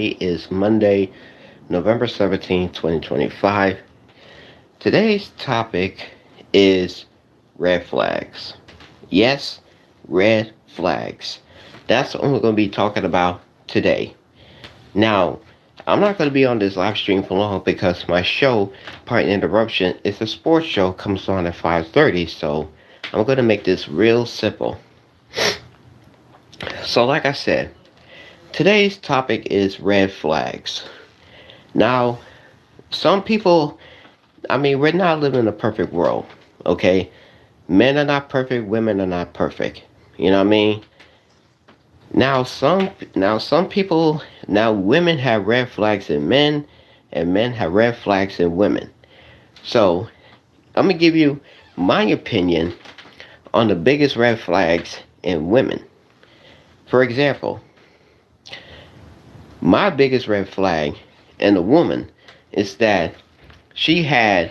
is Monday, November 17th, 2025. Today's topic is red flags. Yes, red flags. That's what we're going to be talking about today. Now, I'm not going to be on this live stream for long because my show, Part Interruption, is a sports show, comes on at 5:30, so I'm going to make this real simple. So, like I said, today's topic is red flags. Now, some people, we're not living in a perfect world, okay? Men are not perfect, women are not perfect. You know what I mean? Now some people, now women have red flags in men and men have red flags in women. So, I'm going to give you my opinion on the biggest red flags in women. For example, my biggest red flag in a woman is that she had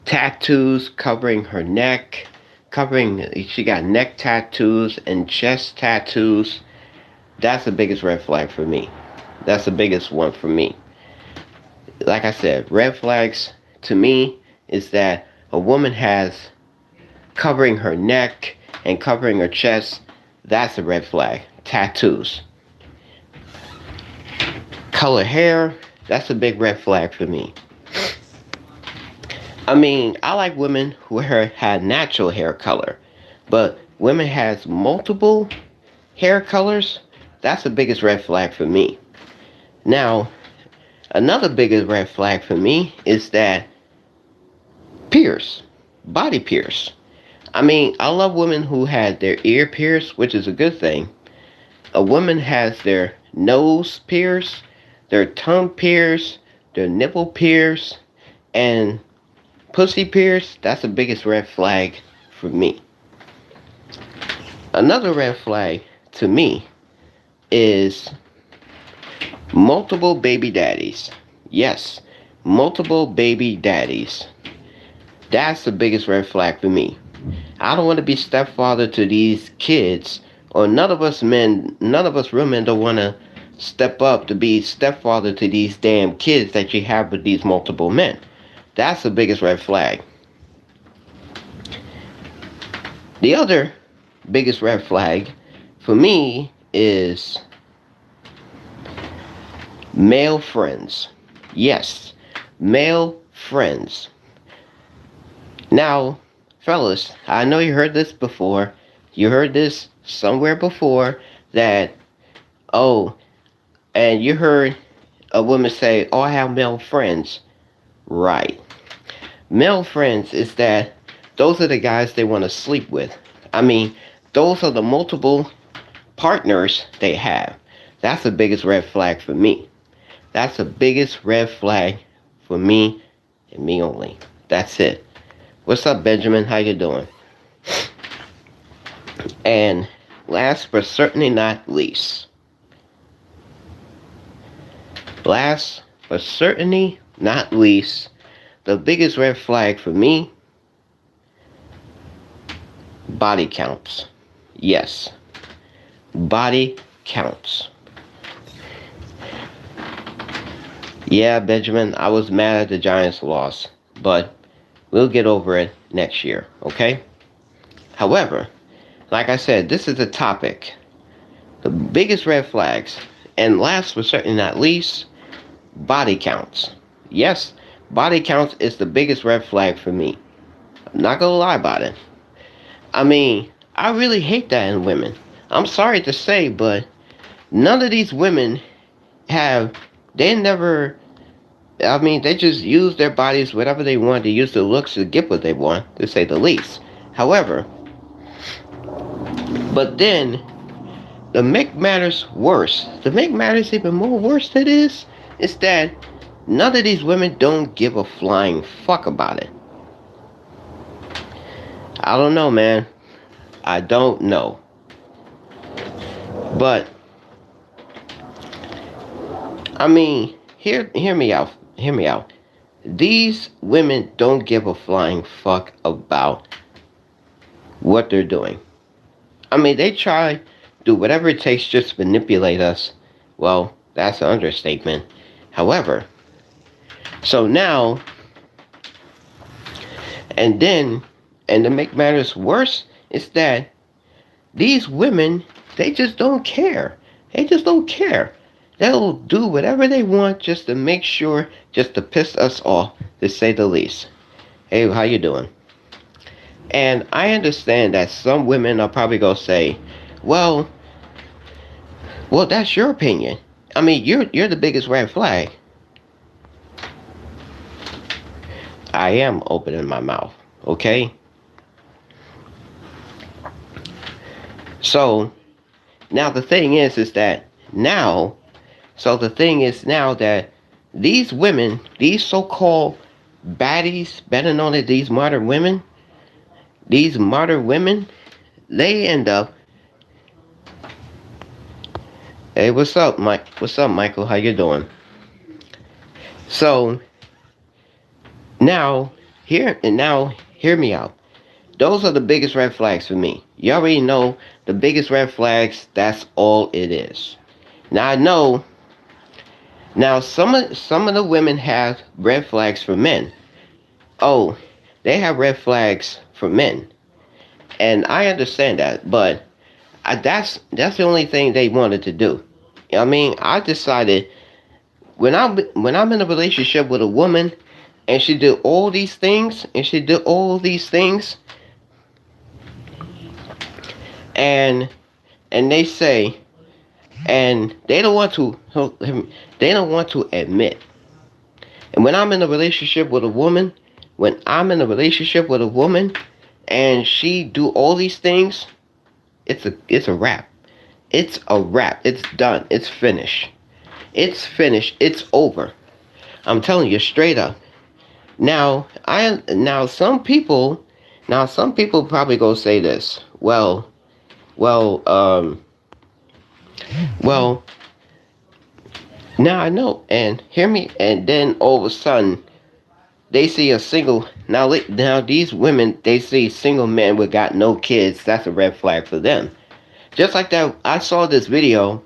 tattoos covering her neck, she got neck tattoos and chest tattoos. That's the biggest red flag for me. That's the biggest one for me. Like I said, red flags to me is that a woman has covering her neck and covering her chest. That's a red flag. Tattoos. Color hair, that's a big red flag for me. I like women who had natural hair color, but women has multiple hair colors. That's the biggest red flag for me. Now, another biggest red flag for me is that body pierce. I love women who had their ear pierced, which is a good thing. A woman has their nose pierced, their tongue pierced, their nipple pierced, and pussy pierced. That's the biggest red flag for me. Another red flag to me is multiple baby daddies. Yes, multiple baby daddies. That's the biggest red flag for me. I don't want to be stepfather to these kids, or none of us real men don't want to step up to be stepfather to these damn kids that you have with these multiple men. That's the biggest red flag. The other biggest red flag for me is male friends. Yes, male friends. Now, fellas, I know you heard this before. You heard this somewhere before that, oh, and you heard a woman say, oh, I have male friends. Right. Male friends is that those are the guys they want to sleep with. Those are the multiple partners they have. That's the biggest red flag for me. That's the biggest red flag for me and me only. That's it. What's up, Benjamin? How you doing? And last but certainly not least, the biggest red flag for me, body counts. Yes, body counts. Yeah, Benjamin, I was mad at the Giants' loss, but we'll get over it next year, okay? However, like I said, this is a topic. The biggest red flags, and last but certainly not least, body counts. Yes, body counts is the biggest red flag for me. I'm not gonna lie about it. I really hate that in women. I'm sorry to say, but none of these women they just use their bodies whatever they want. They use their looks to get what they want, to say the least. However, but then, to make matters even more worse than this, is that none of these women don't give a flying fuck about it. I don't know, man. I don't know. But, hear me out. Hear me out. These women don't give a flying fuck about what they're doing. They try do whatever it takes just to manipulate us. Well, That's an understatement. However, so now, and then, and to make matters worse, is that these women, they just don't care. They just don't care. They'll do whatever they want just to make sure, just to piss us off, to say the least. Hey, how you doing? And I understand that some women are probably gonna say, "Well, well, that's your opinion. I mean, you're the biggest red flag." I am opening my mouth, okay? So now the thing is that now, so the thing is now that these women, these so-called baddies, better known as these modern women, they end up. Hey, what's up, Mike? What's up, Michael? How you doing? So now, hear me out. Those are the biggest red flags for me. You already know the biggest red flags. That's all it is. Now I know. Now some of the women have red flags for men. Oh, they have red flags for men, and I understand that. But that's the only thing they wanted to do. I mean, I decided when I'm in a relationship with a woman, and she did all these things, and they say, and they don't want to admit. And when I'm in a relationship with a woman, and she do all these things, it's a wrap. It's a wrap. It's done. It's finished. It's finished. It's over. I'm telling you straight up. Now some people probably go say this. Well, well. Now I know, and hear me. And then all of a sudden, they see a single. Now these women, they see single men with got no kids. That's a red flag for them. Just like that, I saw this video.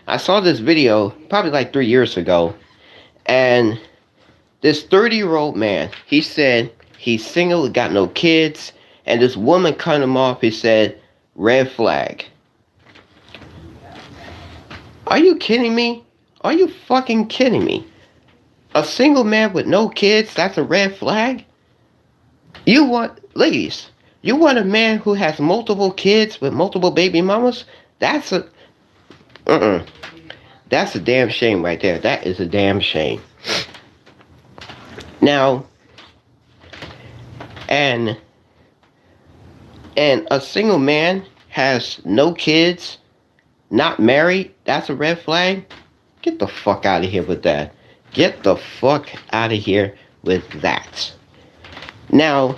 Probably like 3 years ago, and this 30-year-old man, he said he's single, got no kids, and this woman cut him off. He said, red flag. Are you kidding me? Are you fucking kidding me? A single man with no kids, that's a red flag? Ladies, you want a man who has multiple kids with multiple baby mamas? That's a, that's a damn shame right there. That is a damn shame. Now, and a single man has no kids, not married, that's a red flag? Get the fuck out of here with that. Get the fuck out of here with that. Now,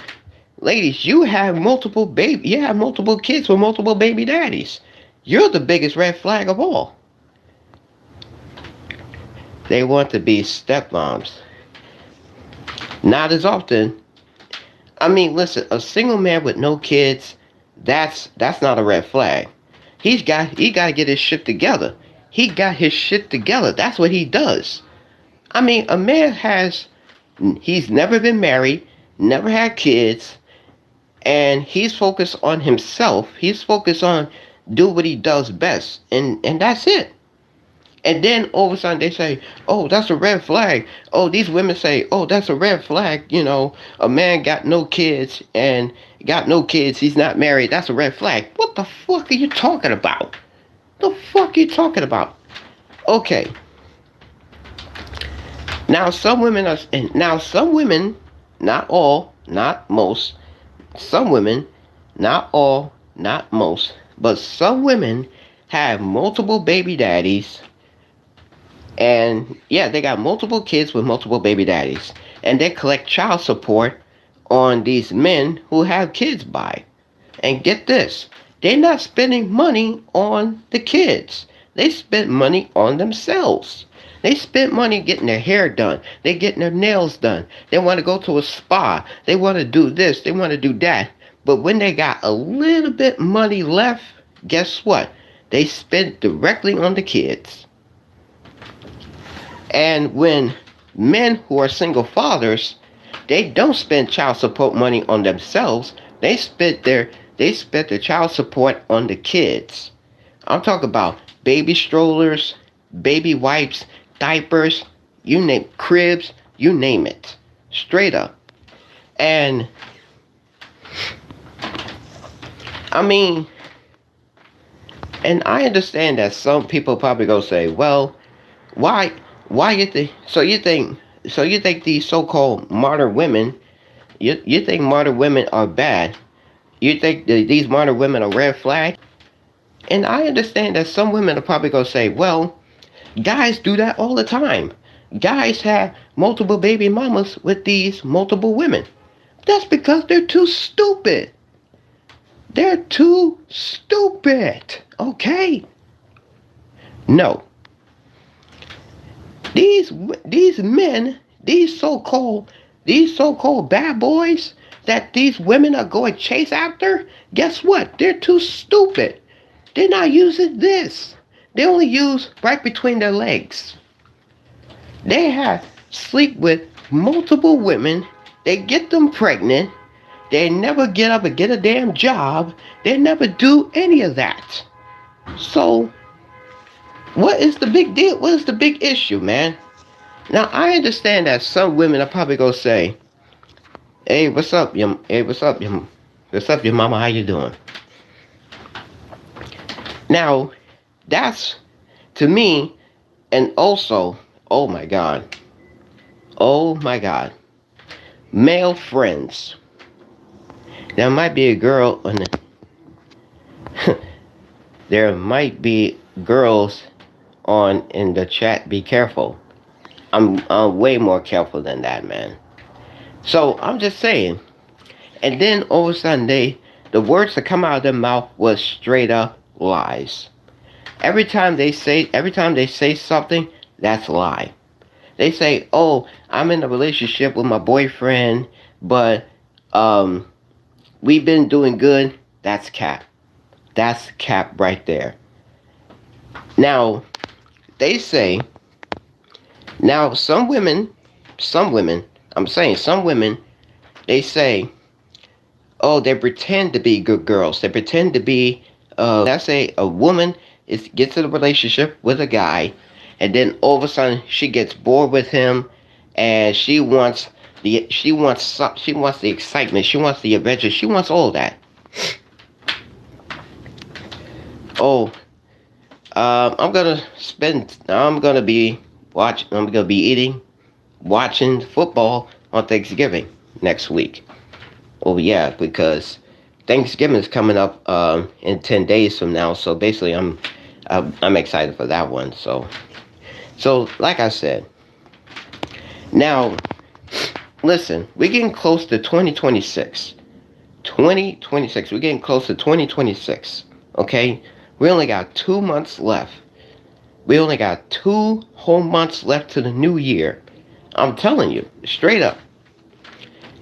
ladies, you have multiple kids with multiple baby daddies. You're the biggest red flag of all. They want to be stepmoms. Not as often. I mean, listen, a single man with no kids, that's not a red flag. He got to get his shit together. He got his shit together. That's what he does. I mean, a man he's never been married, never had kids, and he's focused on himself. He's focused on do what he does best, and that's it. And then all of a sudden they say, oh, that's a red flag. Oh, these women say, oh, that's a red flag. You know, a man got no kids, he's not married. That's a red flag. What the fuck are you talking about? The fuck are you talking about? Okay. Now some women, not all, not most, some women, not all, not most, but some women have multiple baby daddies. And yeah, they got multiple kids with multiple baby daddies. And they collect child support on these men who have kids by. And get this, they're not spending money on the kids. They spent money on themselves. They spent money getting their hair done. They getting their nails done. They want to go to a spa. They want to do this. They want to do that. But when they got a little bit money left, guess what? They spent directly on the kids. And when men who are single fathers, they don't spend child support money on themselves. They spend their child support on the kids. I'm talking about baby strollers, baby wipes, diapers, you name cribs, you name it. Straight up. And I mean, and I understand that some people probably go say, well, why why you think so you think these so-called modern women, you think modern women are bad. You think these modern women are red flag? And I understand that some women are probably gonna say, well, guys do that all the time. Guys have multiple baby mamas with these multiple women. That's because they're too stupid. They're too stupid. Okay? No. These these men, these so-called bad boys that these women are going to chase after, guess what? They're too stupid. They're not using this. They only use right between their legs. They have sleep with multiple women. They get them pregnant. They never get up and get a damn job. They never do any of that. So, what is the big deal? What is the big issue, man? Now, I understand that some women are probably gonna say, "Hey, what's up, what's up, your mama? How you doing?" Now, that's to me, and also, oh my God, oh my God, male friends. There might be a girl on the, there might be girls on in the chat. Be careful. I'm way more careful than that, man. So I'm just saying. And then all of a sudden, the words that come out of their mouth was straight up lies. Every time they say something, that's a lie. They say, "Oh, I'm in a relationship with my boyfriend, but um, we've been doing good." That's cap. That's cap right there. Now they say, now some women, I'm saying some women, they say, oh, they pretend to be good girls. They pretend to be. Let's say a woman gets in a relationship with a guy, and then all of a sudden she gets bored with him, and she wants the excitement. She wants the adventure. She wants all that. Oh, I'm gonna be watching. I'm gonna be watching football on Thanksgiving next week. Oh yeah, because Thanksgiving is coming up in 10 days from now. So basically, I'm excited for that one. So like I said, now listen, we're getting close to 2026. 2026. We're getting close to 2026. Okay, we only got 2 months left. We only got 2 whole months left to the new year. I'm telling you, straight up.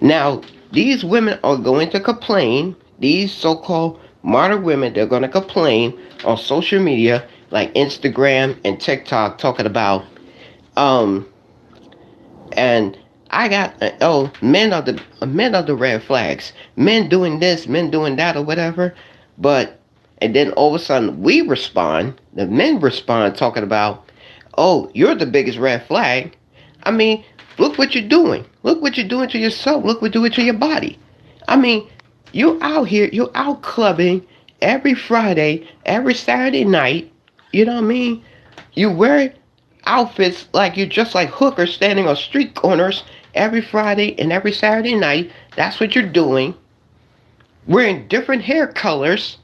Now, these women are going to complain. These so-called modern women, they're going to complain on social media like Instagram and TikTok, talking about, um, and I got men are the red flags. Men doing this, men doing that, or whatever. But and then all of a sudden we respond. The men respond talking about, oh, you're the biggest red flag. I mean, look what you're doing. Look what you're doing to yourself. Look what you're doing to your body. I mean, you're out here. You're out clubbing every Friday, every Saturday night. You know what I mean? You wear outfits like you're just like hookers standing on street corners every Friday and every Saturday night. That's what you're doing. Wearing different hair colors.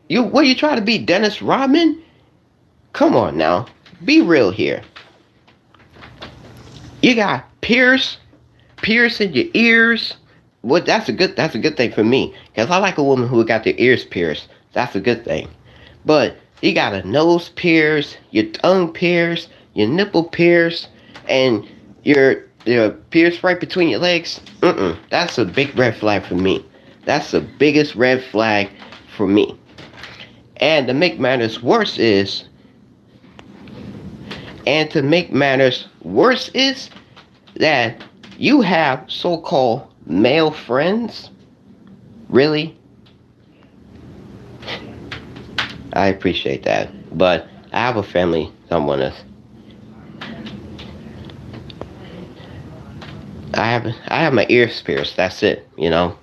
You trying to be, Dennis Rodman? Come on now. Be real here. You got pierce in your ears. Well, that's a good thing for me. Because I like a woman who got their ears pierced. That's a good thing. But you got a nose pierce, your tongue pierced, your nipple pierced, and your pierced right between your legs. That's a big red flag for me. That's the biggest red flag for me. And to make matters worse is, And to make matters worse is that you have so-called male friends. Really? I appreciate that. But I have a family someone is. I have my ears pierced, that's it, you know.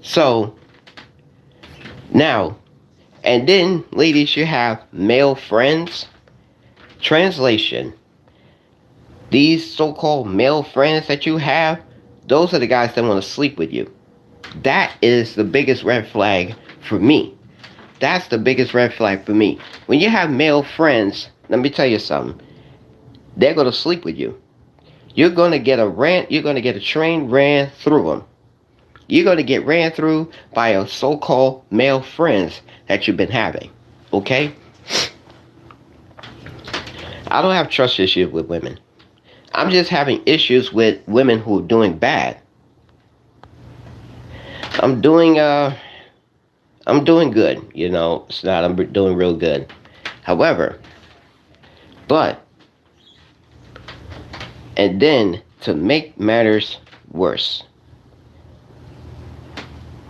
So now, and then ladies, you have male friends. Translation. These so-called male friends that you have, those are the guys that want to sleep with you. That is the biggest red flag for me. That's the biggest red flag for me. When you have male friends, let me tell you something. They're going to sleep with you. You're going to get a train ran through them. You're going to get ran through by a so-called male friends that you've been having. Okay? I don't have trust issues with women. I'm just having issues with women who are doing bad. I'm doing good, you know. It's not I'm doing real good. However, but and then to make matters worse,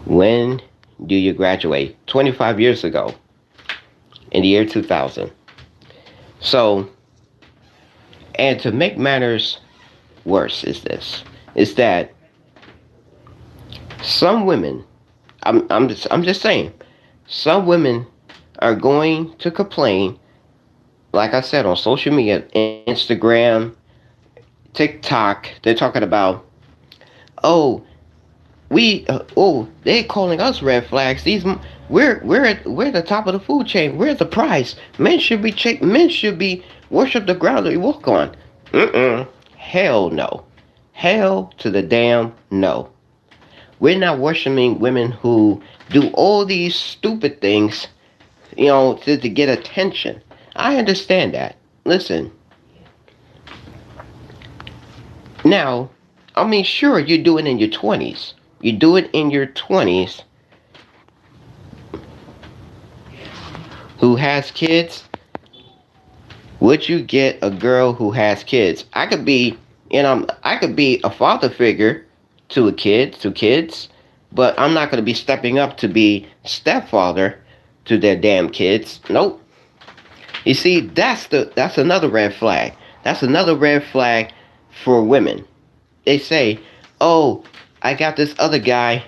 when do you graduate? 25 years ago, in the year 2000. So, and to make matters worse is that some women, I'm just saying, some women are going to complain, like I said, on social media, Instagram, TikTok. They're talking about, oh, they're calling us red flags. We're the top of the food chain. We're the prize. Men should be worship the ground that we walk on. Hell no. Hell to the damn no. We're not worshiping women who do all these stupid things, you know, to get attention. I understand that. Listen. Now, I mean, sure, you do it in your 20s. You do it in your 20s. Who has kids? Would you get a girl who has kids? I could be a father figure to kids, but I'm not going to be stepping up to be stepfather to their damn kids. Nope. You see, that's another red flag. That's another red flag for women. They say, "Oh, I got this other guy.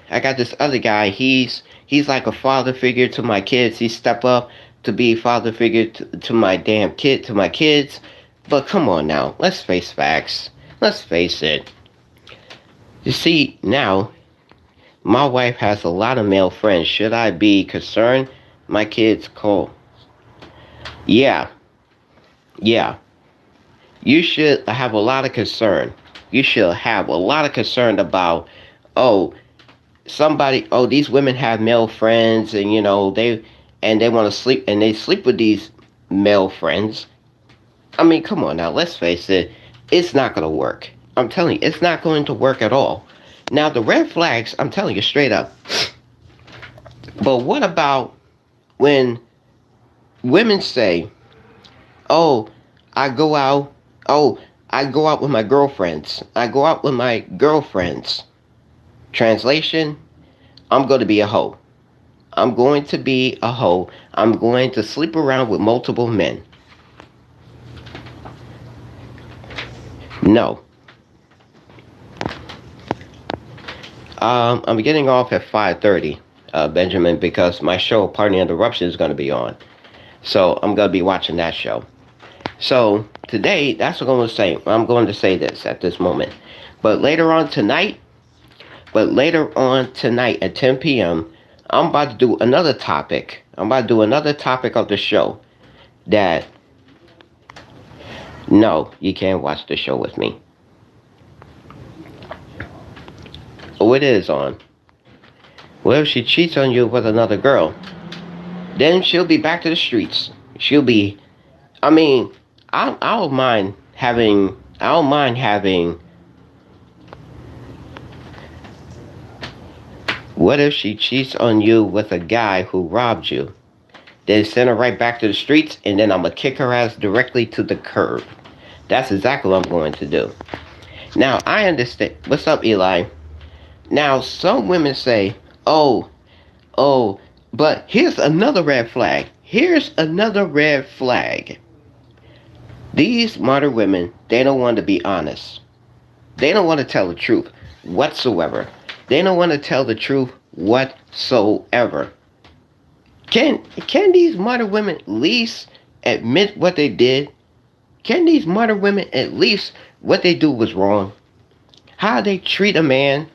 He's like a father figure to my kids. He step up to be a father figure to my kids." But come on now, let's face facts. Let's face it. You see, now, my wife has a lot of male friends. Should I be concerned? My kids call. Yeah. You should have a lot of concern. You should have a lot of concern about, these women have male friends, and you know, they want to sleep, and they sleep with these male friends. I mean, come on now, let's face it, it's not going to work. I'm telling you, it's not going to work at all. Now, the red flags, I'm telling you straight up. But what about when women say, "Oh, I go out, with my girlfriends. I go out with my girlfriends." Translation, I'm going to be a hoe. I'm going to be a hoe. I'm going to sleep around with multiple men. No. I'm getting off at 5:30, Benjamin, because my show, Party Interruption, is going to be on. So I'm going to be watching that show. So today, that's what I'm going to say. I'm going to say this at this moment. But later on tonight at 10 p.m., I'm about to do another topic. I'm about to do another topic of the show that, no, you can't watch the show with me. Oh, it is on. Well, if she cheats on you with another girl, then she'll be back to the streets. I don't mind having, what if she cheats on you with a guy who robbed you? then send her right back to the streets, and then I'm gonna kick her ass directly to the curb. That's exactly what I'm going to do. Now, I understand. What's up, Eli? Now, some women say, oh, oh, but here's another red flag. Here's another red flag. These modern women, they don't want to be honest. They don't want to tell the truth whatsoever. They don't want to tell the truth whatsoever. Can these modern women at least admit what they did? Can these modern women at least what they do was wrong? How they treat a man?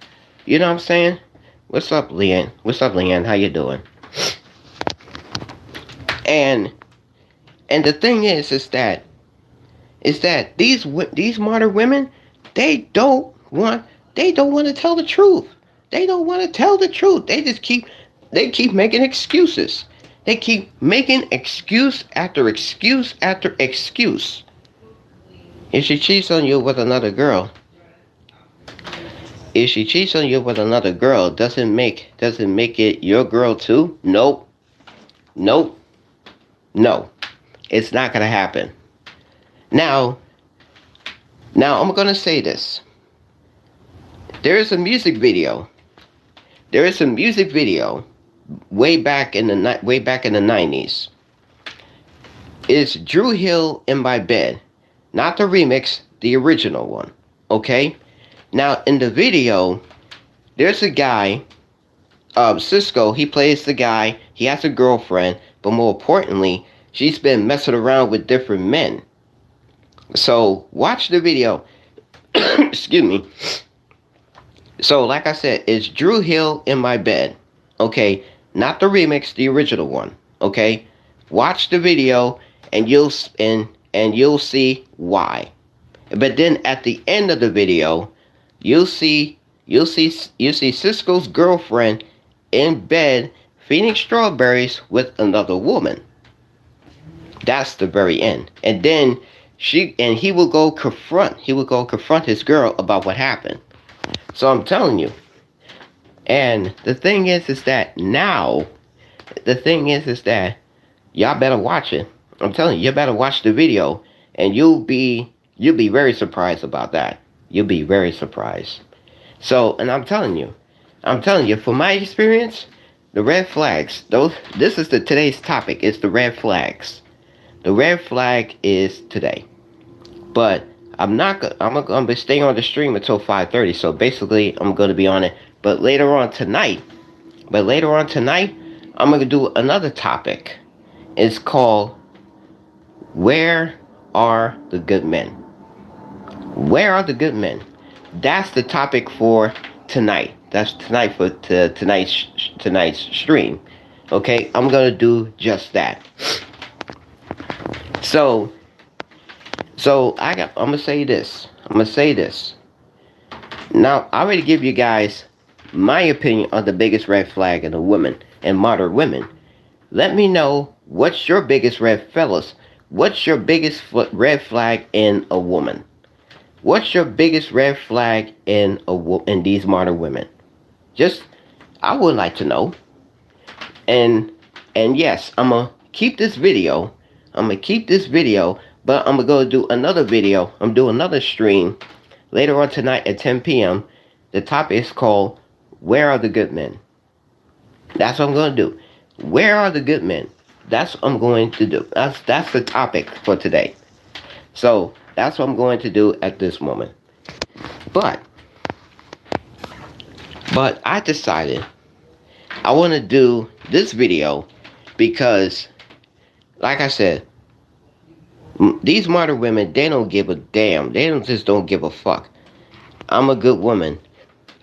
You know what I'm saying? What's up, Leanne? What's up, Leanne? How you doing? And the thing is that these modern women, they don't want to tell the truth. They don't want to tell the truth. They keep making excuses. They keep making excuse after excuse after excuse. If she cheats on you with another girl, doesn't make it your girl too? Nope. No. It's not gonna happen. Now I'm gonna say this. There is a music video way back in the 90s. It's Dru Hill in My Bed, not the remix, the original one. Okay. Now in the video, there's a guy, Cisco. He plays the guy. He has a girlfriend, but more importantly, she's been messing around with different men. So watch the video. Excuse me. So like I said, it's Dru Hill in My Bed. Okay, not the remix, the original one. Okay, watch the video and you'll see why. But then at the end of the video, you'll see Cisco's girlfriend in bed feeding strawberries with another woman. That's the very end. And then he will go confront his girl about what happened. So I'm telling you. And the thing is that y'all better watch it. I'm telling you, you better watch the video, and you'll be very surprised about that. You'll be very surprised. So, and I'm telling you, from my experience, the red flags, this is today's topic, is the red flags. The red flag is today. But I'm going to stay on the stream until 5:30, so basically I'm going to be on it. But later on tonight, I'm going to do another topic. It's called, Where Are the Good Men? Where are the good men? That's the topic for tonight. That's tonight for tonight's stream. Okay, I'm gonna do just that. So I'm gonna say this. Now, I already give you guys my opinion on the biggest red flag in a woman and modern women. Let me know what's your biggest fellas. What's your biggest red flag in a woman? What's your biggest red flag in these modern women? I would like to know. And yes, I'm gonna keep this video. But I'm gonna go do another video. I'm doing another stream later on tonight at 10 p.m. The topic is called, Where Are the Good Men? That's what I'm gonna do. Where are the good men? That's what I'm going to do. That's the topic for today. So that's what I'm going to do at this moment. But I decided I want to do this video because, like I said, these modern women, they don't give a damn. They don't give a fuck. I'm a good woman.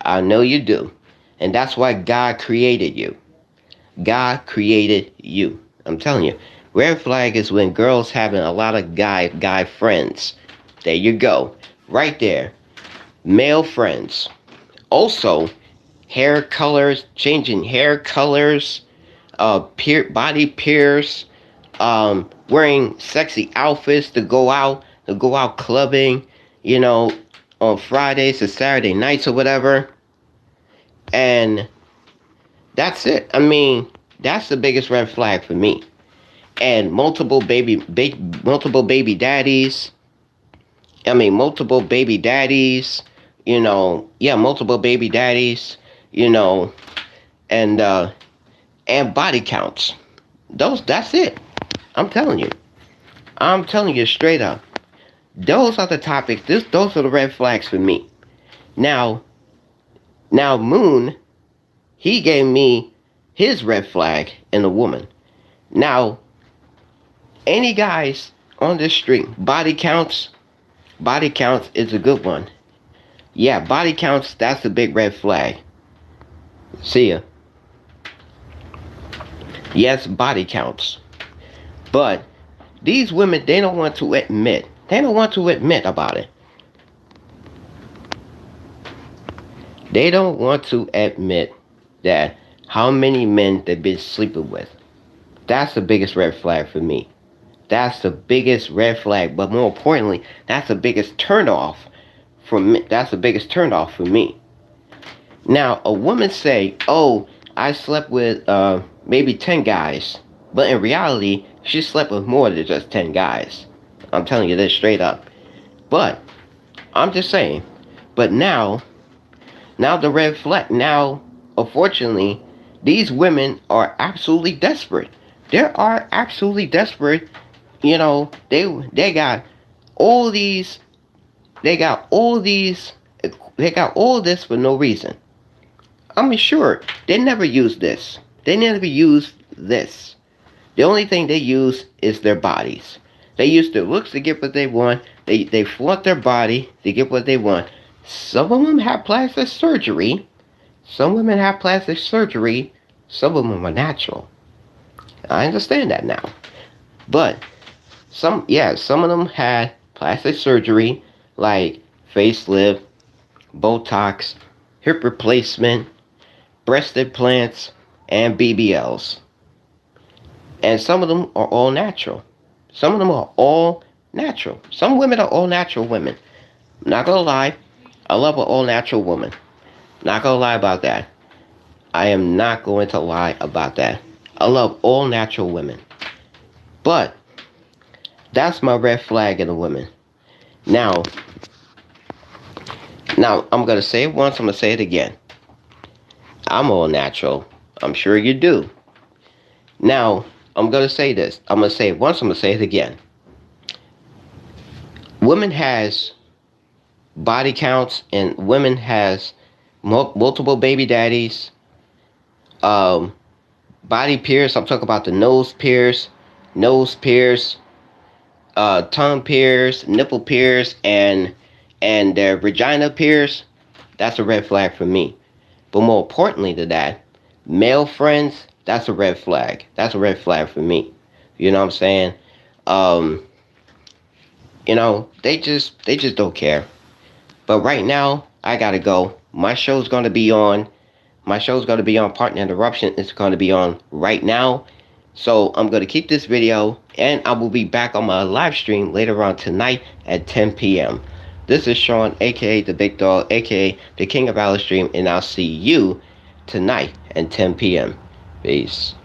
I know you do. And that's why God created you. God created you. I'm telling you. Red flag is when girls having a lot of guy friends. There you go. Right there. Male friends. Also, hair colors, changing hair colors, body pierce, wearing sexy outfits to go out clubbing, on Fridays or Saturday nights or whatever. And that's it. I mean, that's the biggest red flag for me. and multiple baby daddies. I mean, multiple baby daddies. Yeah, multiple baby daddies. You know, and body counts. That's it. I'm telling you. I'm telling you straight up. Those are the topics. Those are the red flags for me. Now, Moon, he gave me his red flag in a woman. Now, any guys on the street, body counts is a good one. Yeah, body counts, that's a big red flag. See ya. Yes, body counts. But these women, they don't want to admit. They don't want to admit about it. They don't want to admit that how many men they've been sleeping with. That's the biggest red flag for me. That's the biggest red flag. But more importantly, that's the biggest turnoff for me. That's the biggest turnoff for me. Now, a woman say, "Oh, I slept with maybe 10 guys," but in reality, she slept with more than just 10 guys. I'm telling you this straight up. But I'm just saying. But now the red flag. Now, unfortunately, these women are absolutely desperate. They are absolutely desperate. They got all these. They got all these. They got all this for no reason. I'm sure they never used this. They never used this. The only thing they use is their bodies. They use their looks to get what they want. They flaunt their body to get what they want. Some of them have plastic surgery. Some women have plastic surgery. Some of them are natural. I understand that now. But some of them had plastic surgery like facelift, Botox, hip replacement, breast implants, and BBLs. And some of them are all natural. Some of them are all natural. Some women are all natural women. Not gonna lie, I love an all natural woman. Not gonna lie about that. I am not going to lie about that. I love all natural women. But that's my red flag in a woman. Now I'm gonna say it once, I'm gonna say it again. I'm all natural. I'm sure you do. Now, I'm going to say this. I'm going to say it once, I'm going to say it again. Women has body counts and women has multiple baby daddies. Body pierce, I'm talking about the nose pierce, tongue pierce, nipple pierce, and their vagina pierce. That's a red flag for me. But more importantly to that, male friends, that's a red flag. That's a red flag for me. You know what I'm saying? They just don't care. But right now, I gotta go. My show's gonna be on. Partner Interruption. It's gonna be on right now. So I'm gonna keep this video, and I will be back on my live stream later on tonight at 10 p.m. This is Sean, aka the Big Dog, aka the King of Alice Stream, and I'll see you tonight at 10 p.m. Peace.